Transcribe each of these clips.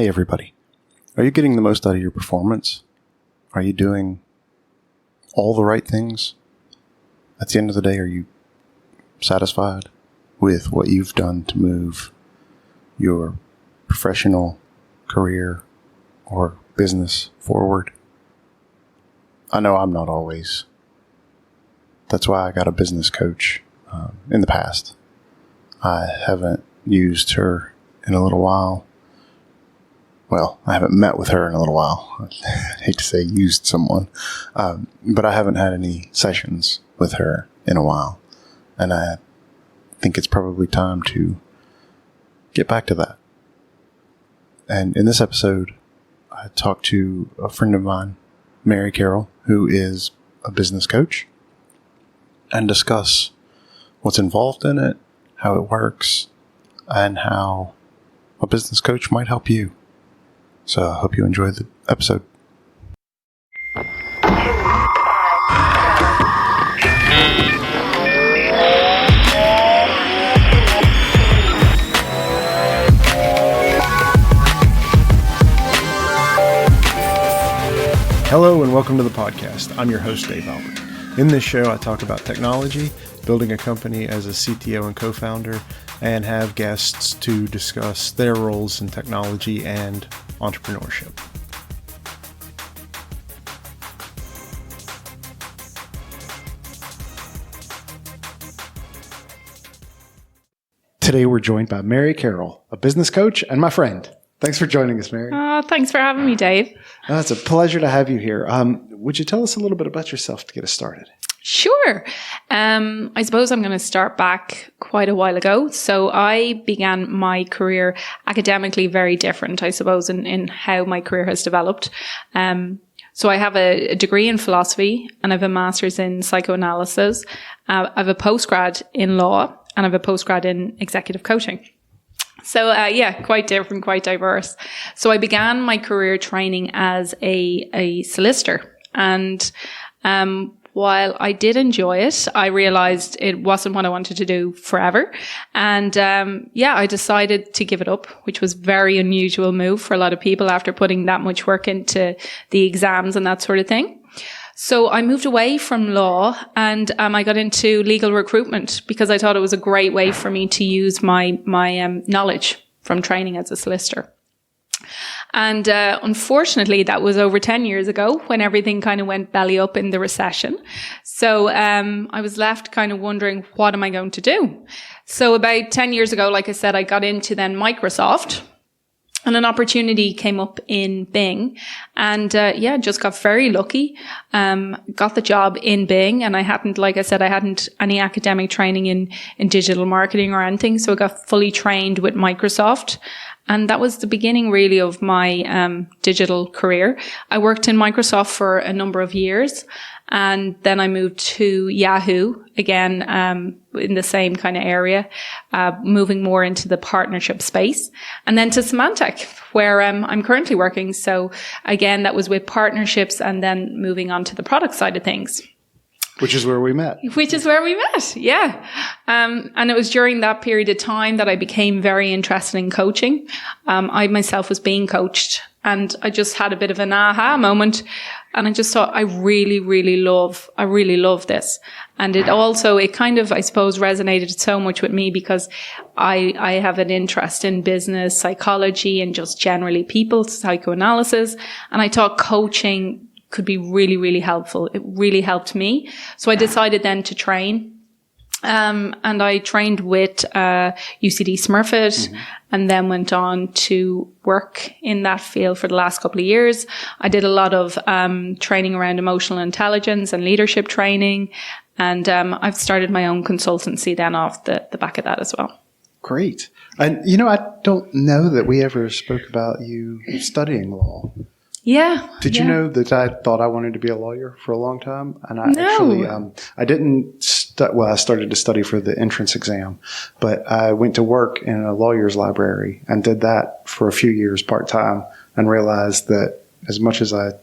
Hey everybody, are you getting the most out of your performance? Are you doing all the right things? At the end of the day, are you satisfied with what you've done to move your professional career or business forward? I know I'm not always. That's why I got a business coach in the past. I haven't used her in a little while. Well, I haven't met with her in a little while. I hate to say used someone. But I haven't had any sessions with her in a while. And I think it's probably time to get back to that. And in this episode, I talked to a friend of mine, Mary Carroll, who is a business coach, and discuss what's involved in it, how it works, and how a business coach might help you. So I hope you enjoy the episode. Hello and welcome to the podcast. I'm your host, Dave Albert. In this show, I talk about technology, building a company as a CTO and co-founder, and have guests to discuss their roles in technology and entrepreneurship. Today, we're joined by Mary Carroll, a business coach and my friend. Thanks for joining us, Mary. Thanks for having me, Dave. It's a pleasure to have you here. Would you tell us a little bit about yourself to get us started? Sure. I suppose I'm going to start back quite a while ago. So I began my career academically very different, I suppose, in how my career has developed. So I have a degree in philosophy and I have a master's in psychoanalysis. I have a postgrad in law and I have a postgrad in executive coaching. So, quite different, quite diverse. So I began my career training as a solicitor. And while I did enjoy it, I realized it wasn't what I wanted to do forever. And I decided to give it up, which was a very unusual move for a lot of people after putting that much work into the exams and that sort of thing. So I moved away from law and I got into legal recruitment because I thought it was a great way for me to use my knowledge from training as a solicitor. And unfortunately, that was over 10 years ago when everything kind of went belly up in the recession. So I was left kind of wondering, what am I going to do? So about 10 years ago, like I said, I got into then Microsoft. And an opportunity came up in Bing and, just got very lucky, got the job in Bing and I hadn't any academic training in digital marketing or anything. So I got fully trained with Microsoft. And that was the beginning really of my, digital career. I worked in Microsoft for a number of years. And then I moved to Yahoo again, in the same kind of area, moving more into the partnership space, and then to Symantec, where I'm currently working. So again, that was with partnerships and then moving on to the product side of things. Which is where we met. Yeah. And it was during that period of time that I became very interested in coaching. I myself was being coached and I just had a bit of an aha moment. And I just thought, I really love this. And it kind of, I suppose, resonated so much with me because I have an interest in business, psychology, and just generally people, psychoanalysis. And I thought coaching could be really helpful. It really helped me. So I decided then to train. And I trained with UCD Smurfit and then went on to work in that field for the last couple of years. I did a lot of training around emotional intelligence and leadership training. And I've started my own consultancy then off the back of that as well. Great. And, I don't know that we ever spoke about you studying law. Yeah. Did you know that I thought I wanted to be a lawyer for a long time? And I I didn't I started to study for the entrance exam, but I went to work in a lawyer's library and did that for a few years part-time and realized that as much as I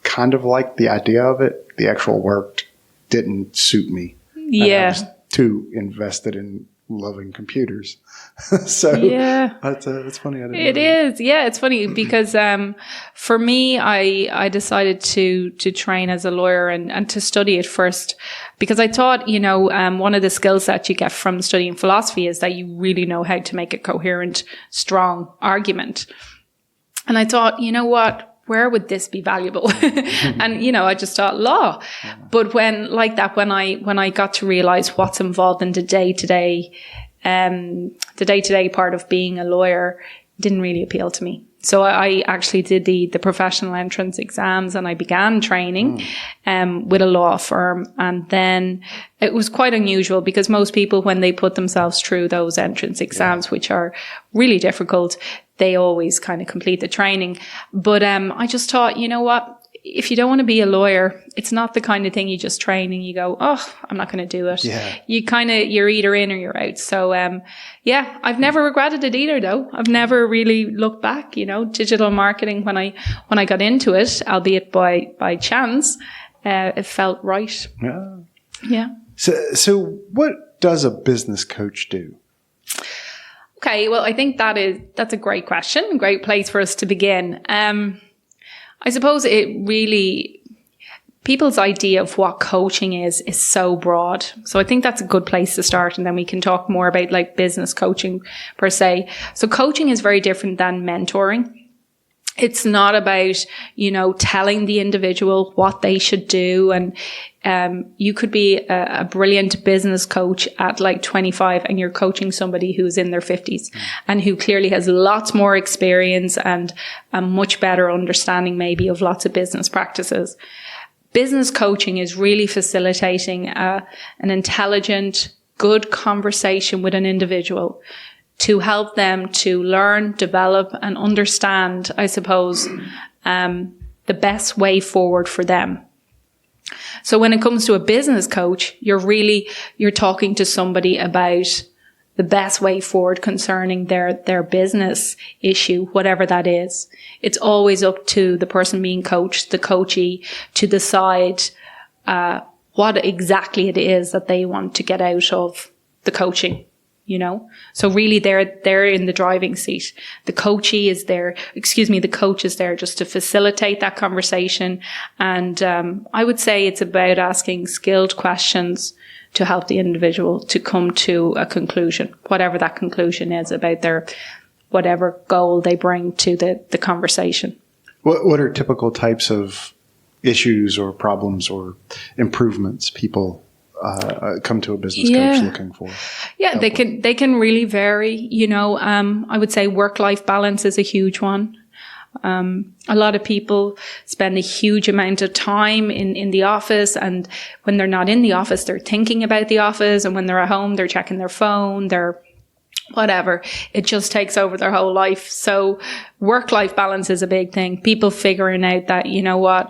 kind of liked the idea of it, the actual work didn't suit me. Yeah. And I was too invested in loving computers. So Yeah. that's funny. I didn't It know that. is. Yeah, it's funny because for me, I decided to train as a lawyer and to study it first because I thought, one of the skill sets you get from studying philosophy is that you really know how to make a coherent, strong argument. And I thought, you know what? Where would this be valuable? And, I just thought law. Yeah. But when I got to realize what's involved in the day-to-day part of being a lawyer, didn't really appeal to me. So I actually did the professional entrance exams and I began training with a law firm. And then it was quite unusual because most people, when they put themselves through those entrance exams, which are really difficult, they always kind of complete the training. But I just thought, you know what? If you don't want to be a lawyer, it's not the kind of thing you just train and you go, oh, I'm not going to do it. Yeah. You're either in or you're out. So, I've never regretted it either though. I've never really looked back, digital marketing when I got into it, albeit by chance, it felt right. Yeah. Yeah. So what does a business coach do? Okay. Well, I think that's a great question. A great place for us to begin. I suppose people's idea of what coaching is so broad. So I think that's a good place to start. And then we can talk more about like business coaching per se. So coaching is very different than mentoring. It's not about, telling the individual what they should do. And you could be a brilliant business coach at like 25 and you're coaching somebody who's in their 50s and who clearly has lots more experience and a much better understanding maybe of lots of business practices. Business coaching is really facilitating an intelligent, good conversation with an individual to help them to learn, develop and understand, I suppose, the best way forward for them. So when it comes to a business coach, you're talking to somebody about the best way forward concerning their business issue, whatever that is. It's always up to the person being coached, the coachee, to decide what exactly it is that they want to get out of the coaching. So really they're in the driving seat. The coach is there just to facilitate that conversation. And, I would say it's about asking skilled questions to help the individual to come to a conclusion, whatever that conclusion is about their, whatever goal they bring to the conversation. What are typical types of issues or problems or improvements people come to a business coach looking for? Yeah, they can really vary. I would say work-life balance is a huge one. A lot of people spend a huge amount of time in the office, and when they're not in the office, they're thinking about the office, and when they're at home, they're checking their phone, they're whatever. It just takes over their whole life. So work-life balance is a big thing. People figuring out that,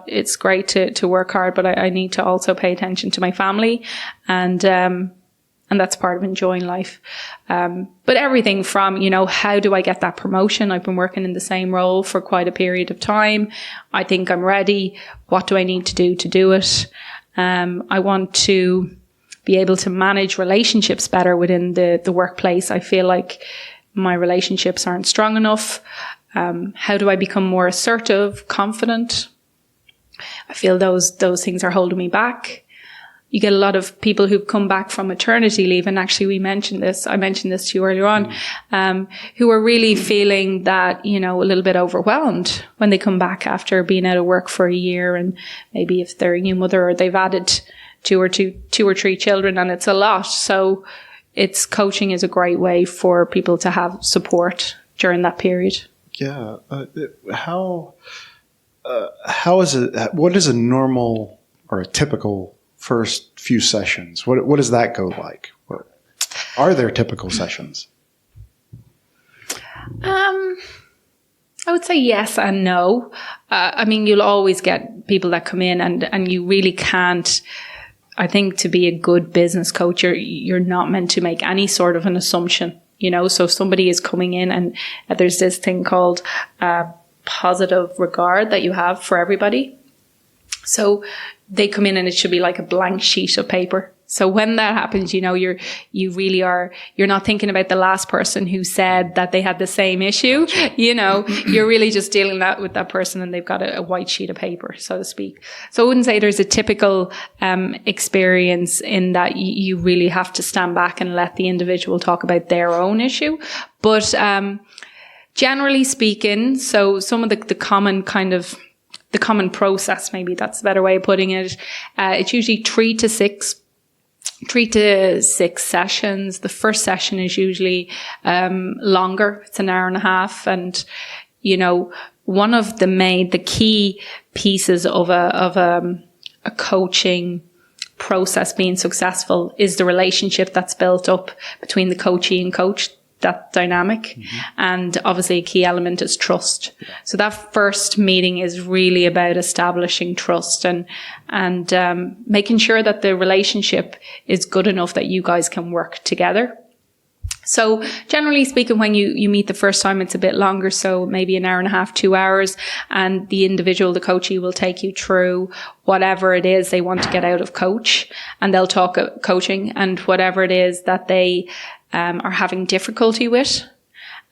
it's great to work hard, but I need to also pay attention to my family. And that's part of enjoying life. But everything from, how do I get that promotion? I've been working in the same role for quite a period of time. I think I'm ready. What do I need to do it? I want to be able to manage relationships better within the workplace. I feel like my relationships aren't strong enough. How do I become more assertive, confident? I feel those things are holding me back. You get a lot of people who've come back from maternity leave, and actually I mentioned this to you earlier on, who are really feeling that, a little bit overwhelmed when they come back after being out of work for a year, and maybe if they're a new mother or they've added two or three children, and it's a lot. So coaching is a great way for people to have support during that period. Yeah. What is a normal or a typical first few sessions? What does that go like? Are there typical sessions? I would say yes and no. You'll always get people that come in and you really can't. I think to be a good business coach, you're not meant to make any sort of an assumption, so if somebody is coming in and there's this thing called positive regard that you have for everybody. So they come in and it should be like a blank sheet of paper. So when that happens, you really are, you're not thinking about the last person who said that they had the same issue. You're really just dealing with that person, and they've got a white sheet of paper, so to speak. So I wouldn't say there's a typical experience in that you really have to stand back and let the individual talk about their own issue. But generally speaking, so some of the common the common process, maybe that's a better way of putting it, it's usually 3 to 6 sessions. The first session is usually longer. It's an hour and a half. And, one of the key pieces of a coaching process being successful is the relationship that's built up between the coachee and coach, that dynamic. Mm-hmm. And obviously a key element is trust. Yeah. So that first meeting is really about establishing trust and making sure that the relationship is good enough that you guys can work together. So generally speaking, when you meet the first time, it's a bit longer. So maybe an hour and a half, 2 hours, and the individual, the coachee, will take you through whatever it is they want to get out of coach, and they'll talk coaching and whatever it is that they are having difficulty with.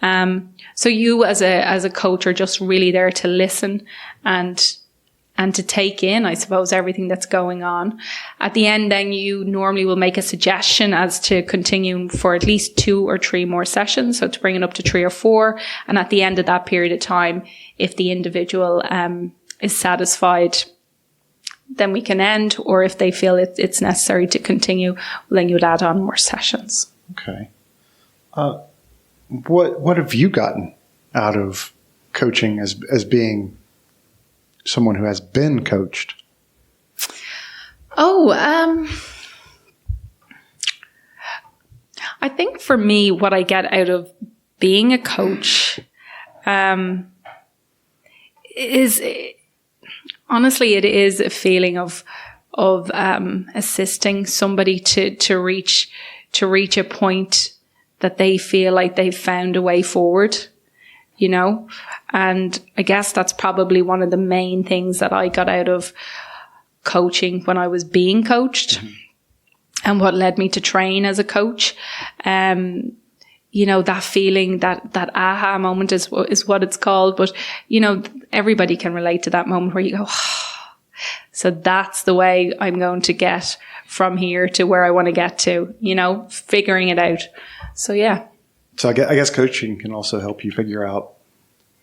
So you as a coach are just really there to listen and to take in, I suppose, everything that's going on. At the end, then you normally will make a suggestion as to continue for at least 2 or 3 more sessions. So to bring it up to 3 or 4. And at the end of that period of time, if the individual is satisfied, then we can end. Or if they feel it's necessary to continue, then you would add on more sessions. Okay. What have you gotten out of coaching as being someone who has been coached? I think for me, what I get out of being a coach is honestly, it is a feeling of assisting somebody to reach a point that they feel like they've found a way forward, and I guess that's probably one of the main things that I got out of coaching when I was being coached, mm-hmm. and what led me to train as a coach. That feeling, that aha moment is what it's called. But, everybody can relate to that moment where you go, so that's the way I'm going to get from here to where I want to get to, figuring it out. So, yeah. So I guess coaching can also help you figure out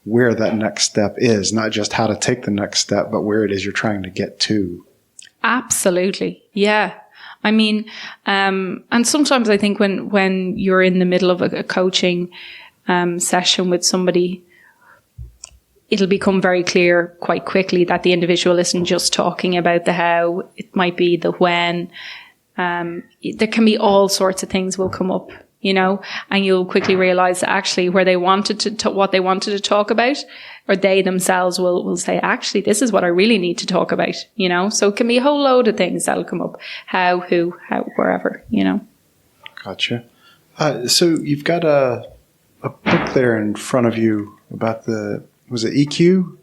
where that next step is, not just how to take the next step, but where it is you're trying to get to. Absolutely. Yeah. I mean, and sometimes I think when you're in the middle of a coaching session with somebody, it'll become very clear quite quickly that the individual isn't just talking about the how, it might be the when. There can be all sorts of things will come up, and you'll quickly realize that actually where they wanted to what they wanted to talk about, or they themselves will say, actually, this is what I really need to talk about, So it can be a whole load of things that'll come up. How, who, how, wherever, Gotcha. So you've got a book there in front of you about was it EQ?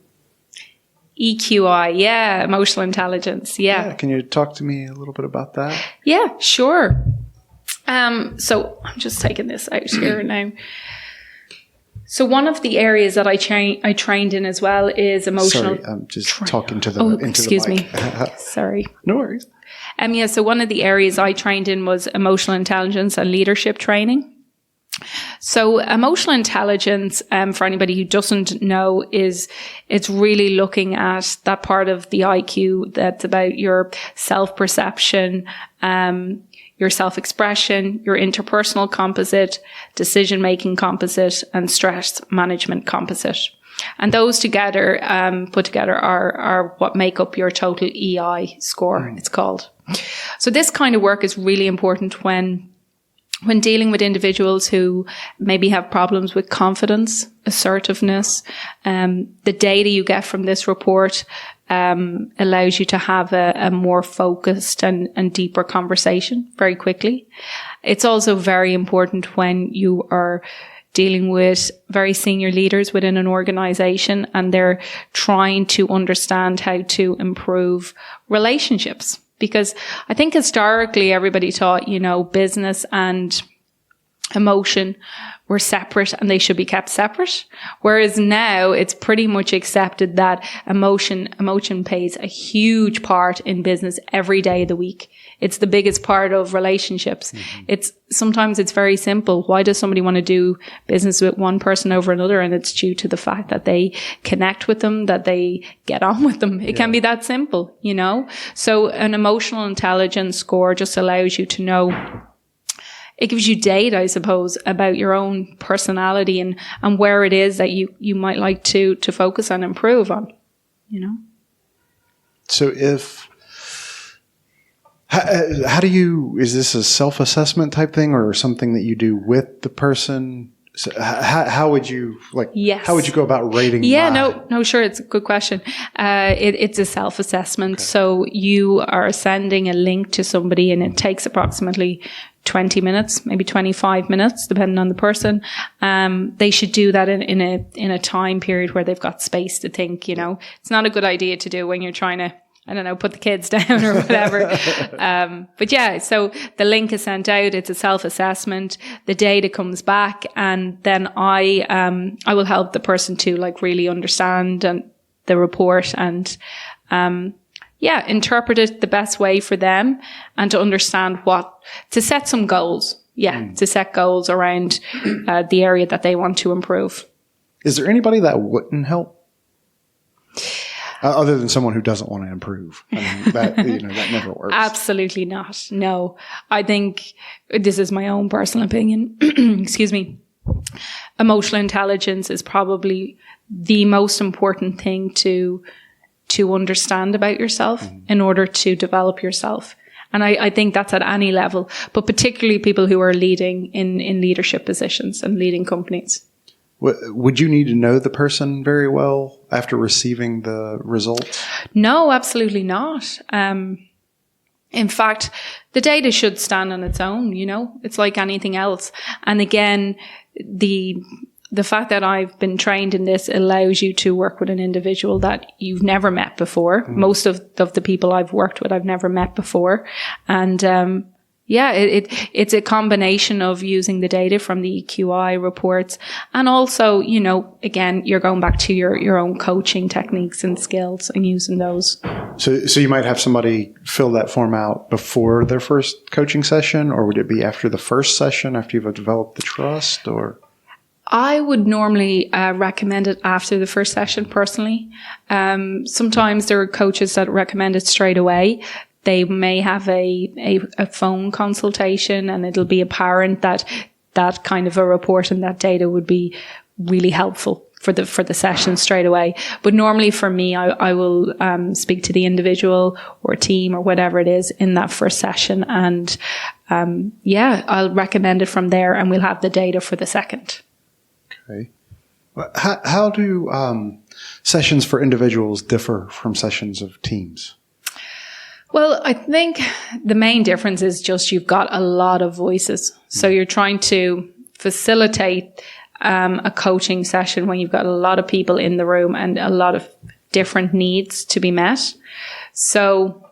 EQI, yeah, emotional intelligence, yeah. Can you talk to me a little bit about that? Yeah, sure. So I'm just taking this out here now. So one of the areas that I trained in as well is emotional. Sorry, I'm just talking to the excuse the mic. me. Sorry. No worries. So one of the areas I trained in was emotional intelligence and leadership training. So emotional intelligence, for anybody who doesn't know, it's really looking at that part of the IQ that's about your self-perception, your self-expression, your interpersonal composite, decision-making composite, and stress management composite. And those together, put together, are what make up your total EI score, it's called. So this kind of work is really important when dealing with individuals who maybe have problems with confidence, assertiveness. The data you get from this report allows you to have a more focused and deeper conversation very quickly. It's also very important when you are dealing with very senior leaders within an organization and they're trying to understand how to improve relationships. Because I think historically everybody thought, you know, business and emotion were separate and they should be kept separate. Whereas now it's pretty much accepted that emotion plays a huge part in business every day of the week. It's the biggest part of relationships. Sometimes it's very simple. Why does somebody want to do business with one person over another? And it's due to the fact that they connect with them, that they get on with them. It can be that simple, you know? So an emotional intelligence score just allows you to know. It gives you data, I suppose, about your own personality and where it is that you might like to focus and improve on, you know? So how do you, is this a self-assessment type thing or something that you do with the person? So how would you how would you go about rating? No, sure. It's a good question. It's a self-assessment. Okay. So you are sending a link to somebody and it takes approximately 20 minutes, maybe 25 minutes, depending on the person. They should do that in a time period where they've got space to think, you know. It's not a good idea to do when you're trying to, I don't know, put the kids down or whatever. But yeah, so the link is sent out. It's a self-assessment. The data comes back and then I will help the person to like really understand the report and, interpret it the best way for them and to understand to set some goals. Yeah. To set goals around, the area that they want to improve. Is there anybody that wouldn't help? Other than someone who doesn't want to improve. I mean, that never works. Absolutely not. No. I think this is my own personal opinion. Excuse me. Emotional intelligence is probably the most important thing to understand about yourself in order to develop yourself. And I think that's at any level, but particularly people who are leading in leadership positions and leading companies. Would you need to know the person very well after receiving the results? No, absolutely not. In fact, the data should stand on its own, you know, it's like anything else. And again, the fact that I've been trained in this allows you to work with an individual that you've never met before. Most of the people I've worked with, I've never met before. And, it's a combination of using the data from the EQI reports and also, you know, again, you're going back to your own coaching techniques and skills and using those. So you might have somebody fill that form out before their first coaching session, or would it be after the first session, after you've developed the trust, or? I would normally recommend it after the first session personally. Sometimes there are coaches that recommend it straight away. They may have a phone consultation and it'll be apparent that kind of a report and that data would be really helpful for the session straight away. But normally for me, I will speak to the individual or team or whatever it is in that first session. And I'll recommend it from there and we'll have the data for the second. Okay. How do sessions for individuals differ from sessions of teams? Well, I think the main difference is just you've got a lot of voices. So you're trying to facilitate a coaching session when you've got a lot of people in the room and a lot of different needs to be met. So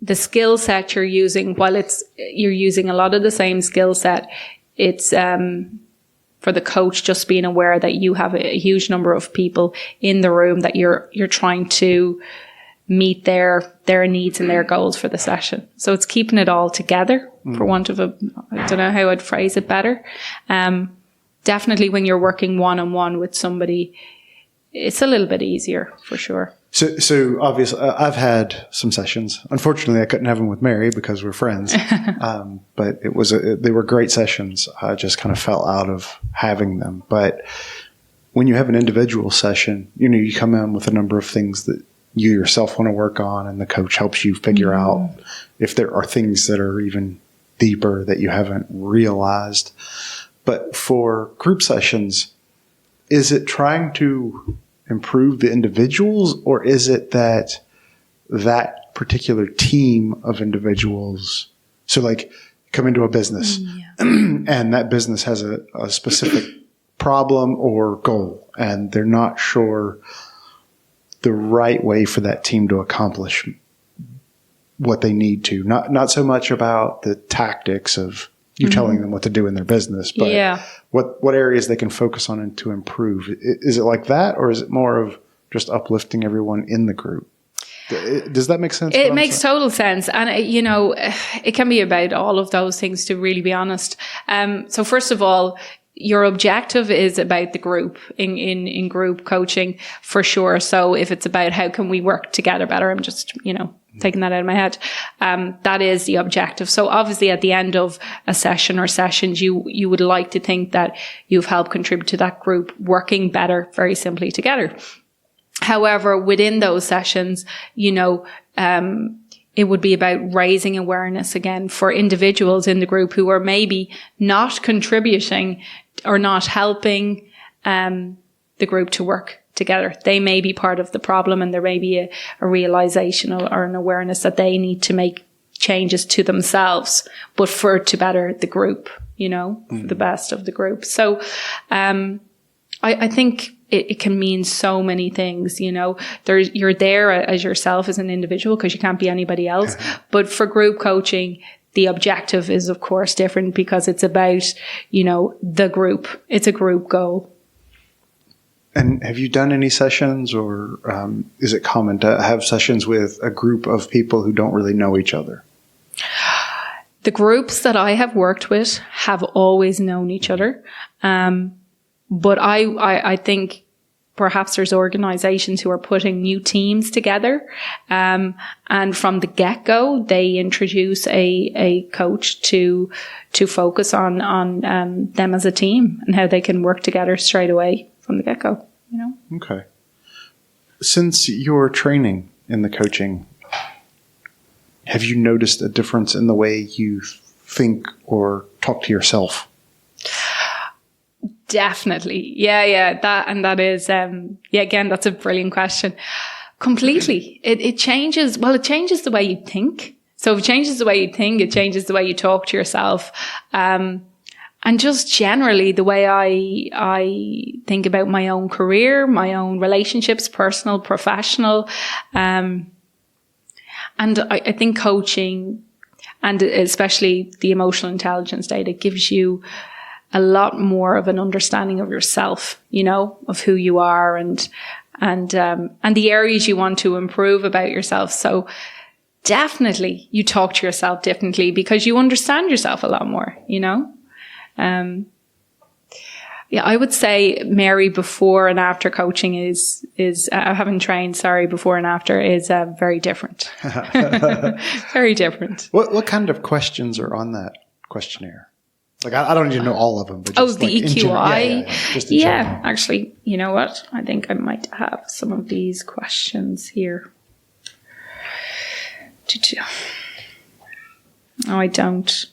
the skill set you're using, while you're using a lot of the same skill set, it's for the coach just being aware that you have a huge number of people in the room that you're trying to meet their needs and their goals for the session. So it's keeping it all together, for want of I don't know how I'd phrase it better. Definitely when you're working one-on-one with somebody, it's a little bit easier for sure. So obviously I've had some sessions. Unfortunately, I couldn't have them with Mary because we're friends. But they were great sessions. I just kind of fell out of having them. But when you have an individual session, you know, you come in with a number of things that you yourself want to work on, and the coach helps you figure out if there are things that are even deeper that you haven't realized. But for group sessions, is it trying to improve the individuals, or is it that particular team of individuals, so like come into a business and that business has a specific problem or goal, and they're not sure the right way for that team to accomplish what they need to. Not so much about the tactics of you telling them what to do in their business, but what areas they can focus on and to improve. Is it like that, or is it more of just uplifting everyone in the group? Does that make sense? It makes total sense. And, it can be about all of those things, to really be honest. So first of all, your objective is about the group in group coaching, for sure. So if it's about how can we work together better, I'm just, taking that out of my head. That is the objective. So obviously at the end of a session or sessions, you would like to think that you've helped contribute to that group working better, very simply together. However, within those sessions, it would be about raising awareness again for individuals in the group who are maybe not contributing or not helping the group to work together. They may be part of the problem, and there may be a realization or an awareness that they need to make changes to themselves, but for to better the group, for the best of the group. So I think it can mean so many things, you're there as yourself as an individual because you can't be anybody else. But for group coaching, the objective is of course different because it's about, the group. It's a group goal. And have you done any sessions, or is it common to have sessions with a group of people who don't really know each other? The groups that I have worked with have always known each other. But I think perhaps there's organizations who are putting new teams together. And from the get-go, they introduce a coach to focus on them as a team and how they can work together straight away from the get-go, Okay. Since your training in the coaching, have you noticed a difference in the way you think or talk to yourself? Definitely. Yeah. That is, again, that's a brilliant question. Completely. It changes the way you think. So if it changes the way you think, it changes the way you talk to yourself. And just generally the way I think about my own career, my own relationships, personal, professional. And I think coaching, and especially the emotional intelligence data, gives you a lot more of an understanding of yourself, of who you are and the areas you want to improve about yourself. So definitely you talk to yourself differently because you understand yourself a lot more, I would say, Mary, before and after coaching is having trained, before and after is very different. Very different. What kind of questions are on that questionnaire? Like, I don't even know all of them, but just the EQI. Just in general. Actually, you know what? I think I might have some of these questions here. No, I don't.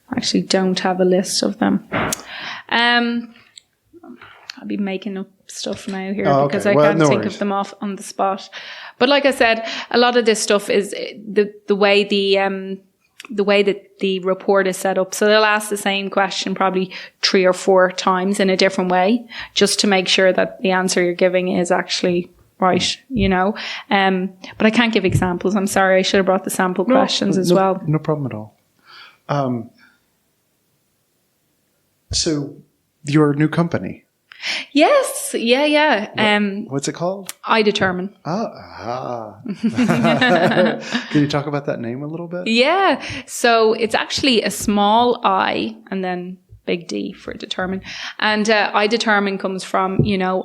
I actually don't have a list of them. I'll be making up stuff now here because I can't think of them off on the spot. But like I said, a lot of this stuff is the way that the report is set up. So they'll ask the same question probably 3 or 4 times in a different way, just to make sure that the answer you're giving is actually right, But I can't give examples. I'm sorry. I should have brought the sample questions as well. No problem at all. So your new company. Yes. Yeah. What's it called? I Determine. Can you talk about that name a little bit? Yeah. So it's actually a small I and then big D for determine. And I Determine comes from,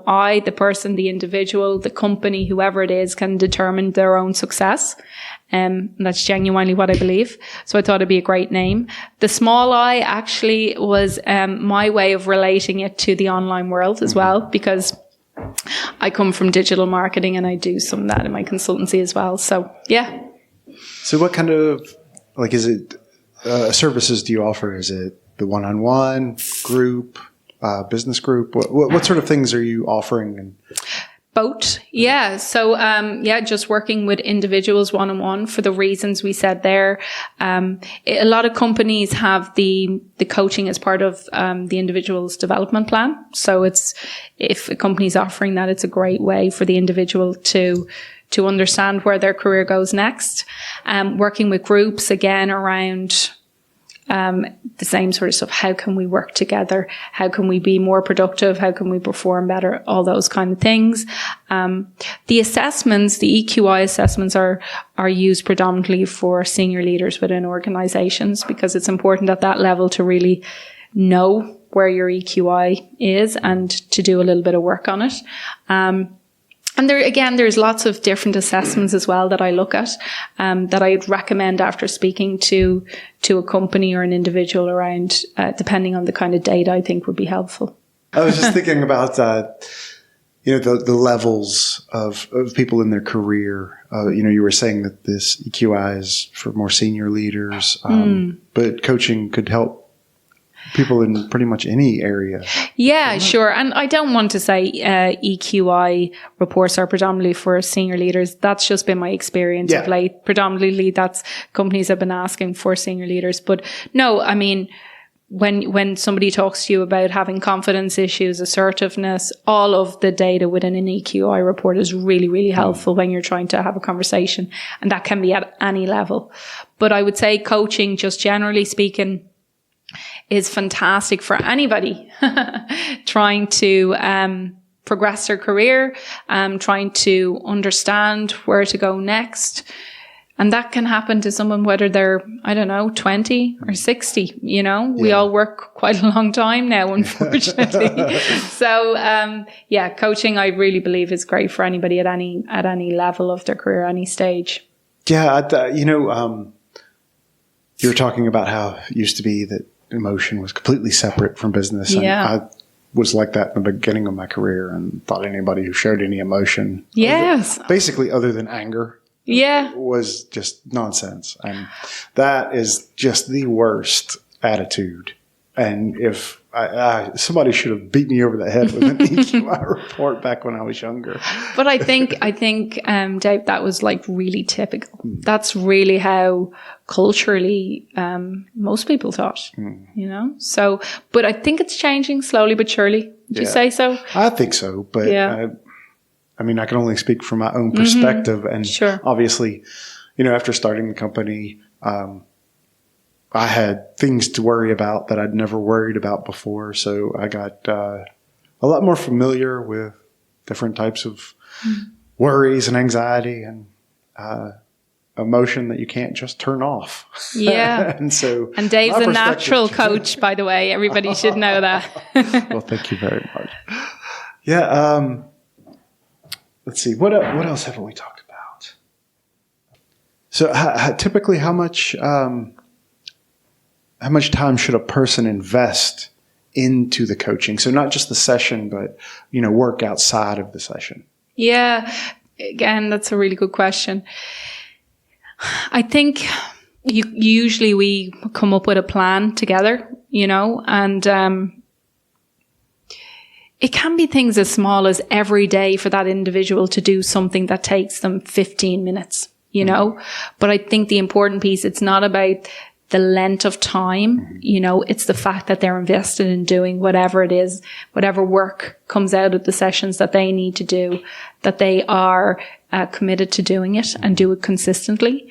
I, the person, the individual, the company, whoever it is, can determine their own success. And that's genuinely what I believe. So I thought it'd be a great name. The small I actually was my way of relating it to the online world as well, because I come from digital marketing and I do some of that in my consultancy as well. So, yeah. So what kind of, is it services do you offer? Is it the one-on-one, group, business group? What sort of things are you offering? Both. Yeah. So, just working with individuals one-on-one for the reasons we said there. A lot of companies have the coaching as part of, the individual's development plan. So if a company's offering that, it's a great way for the individual to to understand where their career goes next. Working with groups again around the same sort of stuff. How can we work together? How can we be more productive? How can we perform better? All those kind of things. The assessments, the EQI assessments are used predominantly for senior leaders within organizations, because it's important at that level to really know where your EQI is and to do a little bit of work on it. And there's lots of different assessments as well that I look at, that I'd recommend after speaking to a company or an individual around, depending on the kind of data I think would be helpful. I was just thinking about, the levels of people in their career. You were saying that this EQI is for more senior leaders, but coaching could help people in pretty much any area. Yeah, sure. And I don't want to say EQI reports are predominantly for senior leaders. That's just been my experience of late. Predominantly, that's companies have been asking for senior leaders. But no, I mean, when somebody talks to you about having confidence issues, assertiveness, all of the data within an EQI report is really, really helpful when you're trying to have a conversation. And that can be at any level. But I would say coaching, just generally speaking, is fantastic for anybody trying to progress their career, trying to understand where to go next. And that can happen to someone whether they're, 20 or 60, We all work quite a long time now, unfortunately. So, coaching, I really believe, is great for anybody at any level of their career, any stage. Yeah, you were talking about how it used to be that emotion was completely separate from business. And I was like that in the beginning of my career and thought anybody who showed any emotion, other than anger, was just nonsense. And that is just the worst attitude. And if somebody should have beat me over the head with an EQI report back when I was younger. But I think, Dave, that was like really typical. That's really how culturally most people thought, So, but I think it's changing slowly but surely. Would you say so? I think so. But I can only speak from my own perspective. And obviously, after starting the company, I had things to worry about that I'd never worried about before. So I got a lot more familiar with different types of worries and anxiety and emotion that you can't just turn off. Yeah. and Dave's a natural coach, by the way. Everybody should know that. Well, thank you very much. Yeah. Let's see. What else haven't we talked about? So typically how much time should a person invest into the coaching? So not just the session, but, work outside of the session. Yeah. Again, that's a really good question. I think usually we come up with a plan together, and it can be things as small as every day for that individual to do something that takes them 15 minutes, But I think the important piece, it's not about the length of time, it's the fact that they're invested in doing whatever it is, whatever work comes out of the sessions that they need to do, that they are committed to doing it and do it consistently.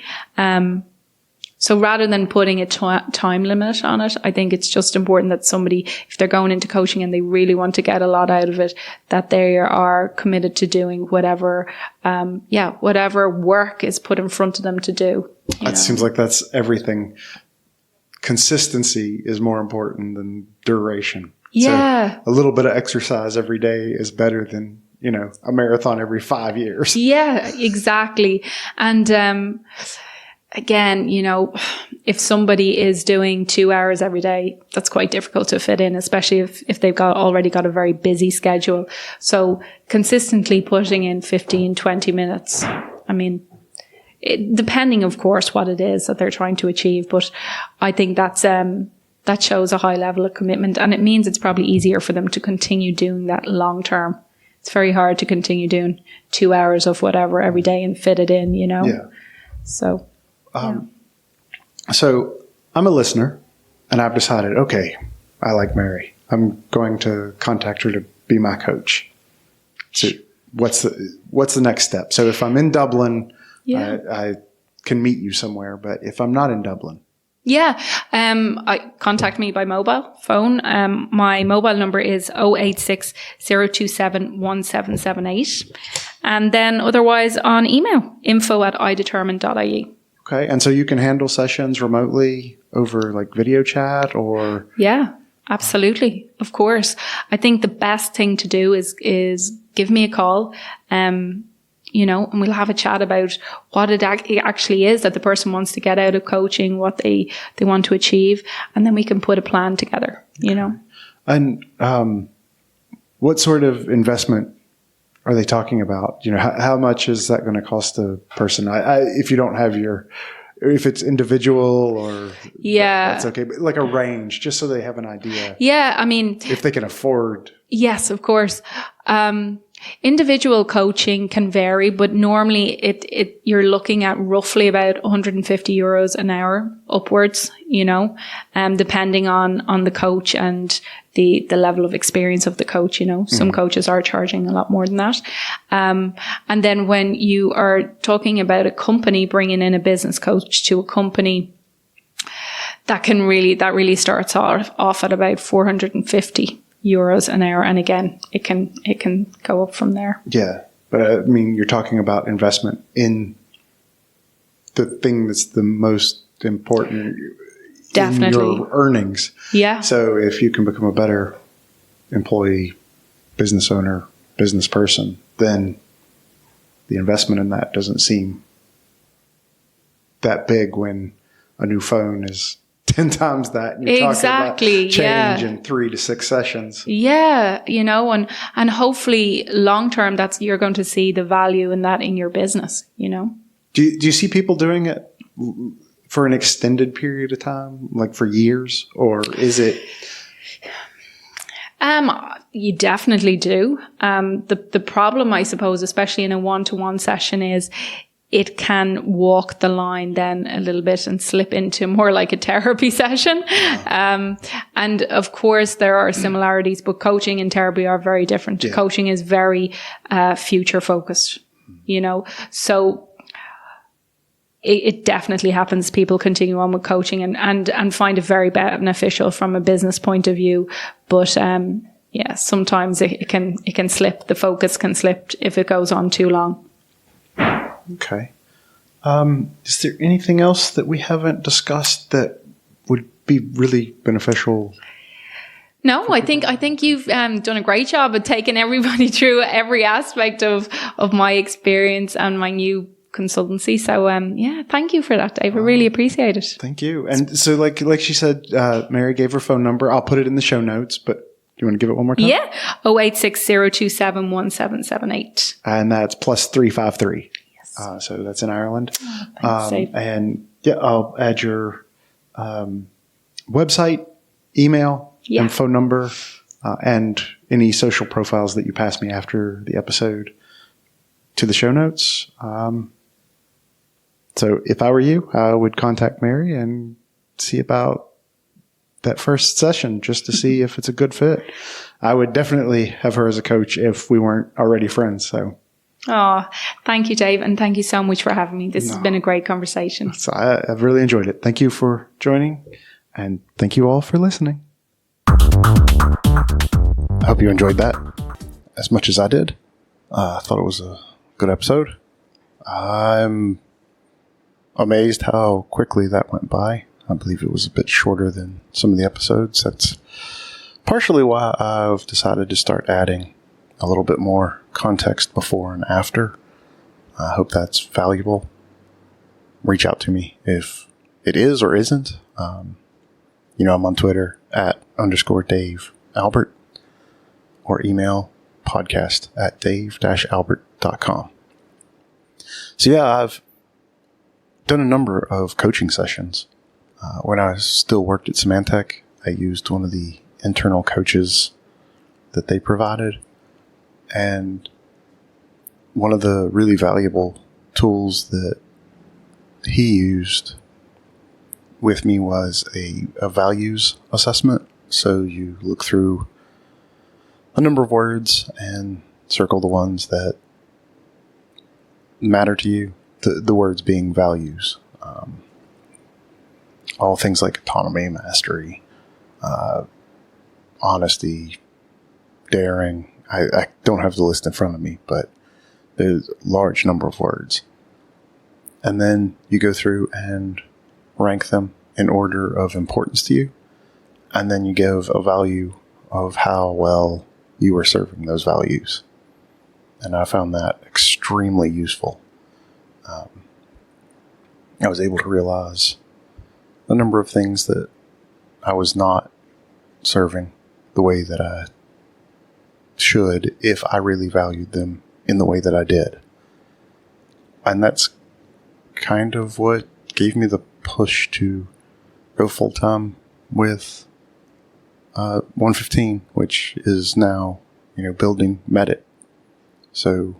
So rather than putting a time limit on it, I think it's just important that somebody, if they're going into coaching and they really want to get a lot out of it, that they are committed to doing whatever work is put in front of them to do. That seems like that's everything. Consistency is more important than duration. Yeah. So a little bit of exercise every day is better than, a marathon every 5 years. Yeah, exactly. And, again, if somebody is doing 2 hours every day, that's quite difficult to fit in, especially if they've already got a very busy schedule. So consistently putting in 15, 20 minutes, depending, of course, what it is that they're trying to achieve. But I think that shows a high level of commitment, and it means it's probably easier for them to continue doing that long term. It's very hard to continue doing 2 hours of whatever every day and fit it in, Yeah. So, So I'm a listener, and I've decided, okay, I like Mary. I'm going to contact her to be my coach. So what's the next step? So if I'm in Dublin, Yeah. I can meet you somewhere. But if I'm not in Dublin, Yeah. Contact me by mobile phone. My mobile number is 086 027 1778. And then otherwise on email, info@idetermine.ie. okay. And so you can handle sessions remotely over like video chat or Yeah, absolutely. Of course. I think the best thing to do is give me a call. And we'll have a chat about what it actually is that the person wants to get out of coaching, what they want to achieve, and then we can put a plan together, And what sort of investment are they talking about? How much is that going to cost a person? If you don't have if it's individual or that's okay, but like a range, just so they have an idea. Yeah, I mean, if they can afford. Yes, of course. Individual coaching can vary, but normally you're looking at roughly about 150 euros an hour upwards, depending on the coach and the level of experience of the coach, Some coaches are charging a lot more than that. And then when you are talking about a company bringing in a business coach to a company, that really starts off at about 450 euros an hour, and again, it can go up from there. Yeah, but I mean, you're talking about investment in the thing that's the most important. Definitely. In your earnings. Yeah. So if you can become a better employee, business owner, business person, then the investment in that doesn't seem that big when a new phone is 10 times that. And you're exactly. Talking about change in 3 to 6 sessions. Yeah. And hopefully long term, you're going to see the value in that in your business, Do you see people doing it for an extended period of time, like for years, or is it? You definitely do. The problem, I suppose, especially in a one-to-one session, is it can walk the line then a little bit and slip into more like a therapy session. And of course there are similarities, but coaching and therapy are very different. Yeah. Coaching is very future focused, so it definitely happens. People continue on with coaching and find it very beneficial from a business point of view. But sometimes it can slip. The focus can slip if it goes on too long. Okay. Is there anything else that we haven't discussed that would be really beneficial? No, I think you've done a great job of taking everybody through every aspect of my experience and my new consultancy. So, thank you for that, Dave. I really appreciate it. Thank you. And so like she said, Mary gave her phone number. I'll put it in the show notes, but do you want to give it one more time? Yeah. 086 027 1778. And that's +353. So that's in Ireland. Oh, and I'll add your website, email, and phone number, and any social profiles that you pass me after the episode to the show notes. So if I were you, I would contact Mary and see about that first session just to see if it's a good fit. I would definitely have her as a coach if we weren't already friends. So. Oh, thank you, Dave. And thank you so much for having me. This has been a great conversation. So I've really enjoyed it. Thank you for joining, and thank you all for listening. I hope you enjoyed that as much as I did. I thought it was a good episode. I'm amazed how quickly that went by. I believe it was a bit shorter than some of the episodes. That's partially why I've decided to start adding a little bit more context before and after. I hope that's valuable. Reach out to me if it is or isn't. I'm on Twitter @_Dave Albert, or email podcast@dave-albert.com. So I've done a number of coaching sessions. When I still worked at Symantec, I used one of the internal coaches that they provided. And one of the really valuable tools that he used with me was a values assessment. So you look through a number of words and circle the ones that matter to you. The words being values. All things like autonomy, mastery, honesty, daring. I don't have the list in front of me, but there's a large number of words. And then you go through and rank them in order of importance to you. And then you give a value of how well you are serving those values. And I found that extremely useful. I was able to realize a number of things that I was not serving the way that I should if I really valued them in the way that I did. And that's kind of what gave me the push to go full-time with 115, which is now, building Medit. So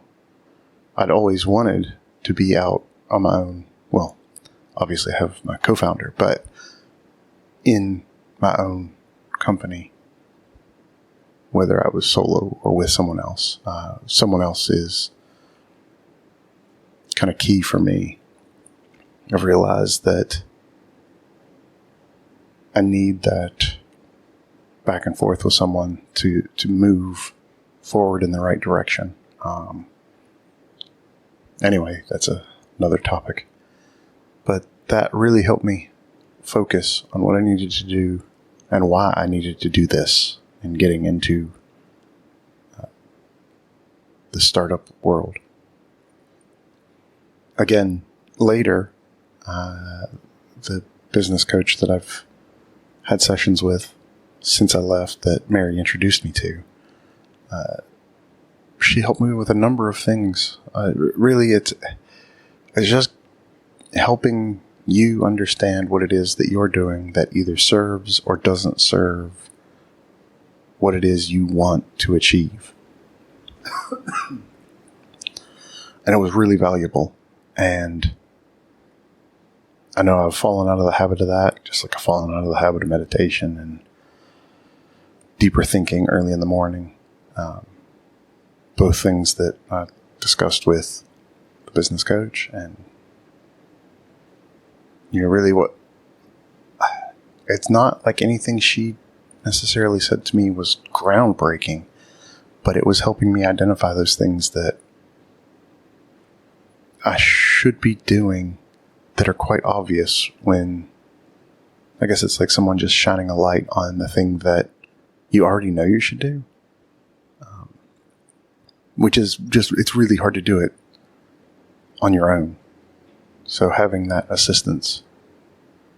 I'd always wanted to be out on my own. Well, obviously I have my co-founder, but in my own company, whether I was solo or with someone else. Someone else is kind of key for me. I've realized that I need that back and forth with someone to move forward in the right direction. Anyway, that's another topic. But that really helped me focus on what I needed to do and why I needed to do this in getting into the startup world. Again, later, the business coach that I've had sessions with since I left that Mary introduced me to, she helped me with a number of things. Really, it's just helping you understand what it is that you're doing that either serves or doesn't serve what it is you want to achieve. And it was really valuable. And I know I've fallen out of the habit of that, just like I've fallen out of the habit of meditation and deeper thinking early in the morning. Both things that I discussed with the business coach, and really it's not like anything she necessarily said to me was groundbreaking, but it was helping me identify those things that I should be doing that are quite obvious when, I guess it's like someone just shining a light on the thing that you already know you should do. Which is just, it's really hard to do it on your own. So having that assistance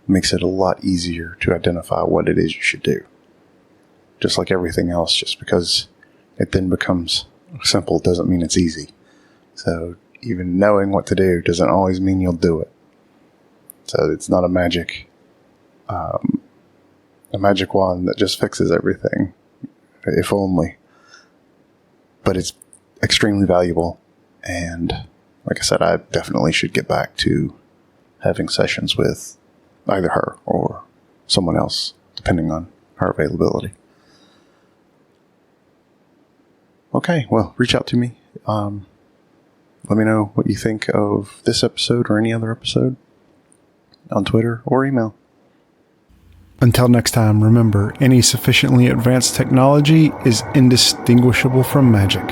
makes it a lot easier to identify what it is you should do. Just like everything else, just because it then becomes simple doesn't mean it's easy. So even knowing what to do doesn't always mean you'll do it. So it's not a magic wand that just fixes everything, if only. But it's extremely valuable, and like I said, I definitely should get back to having sessions with either her or someone else, depending on her availability. Okay, well, reach out to me. Let me know what you think of this episode or any other episode on Twitter or email. Until next time, remember, any sufficiently advanced technology is indistinguishable from magic.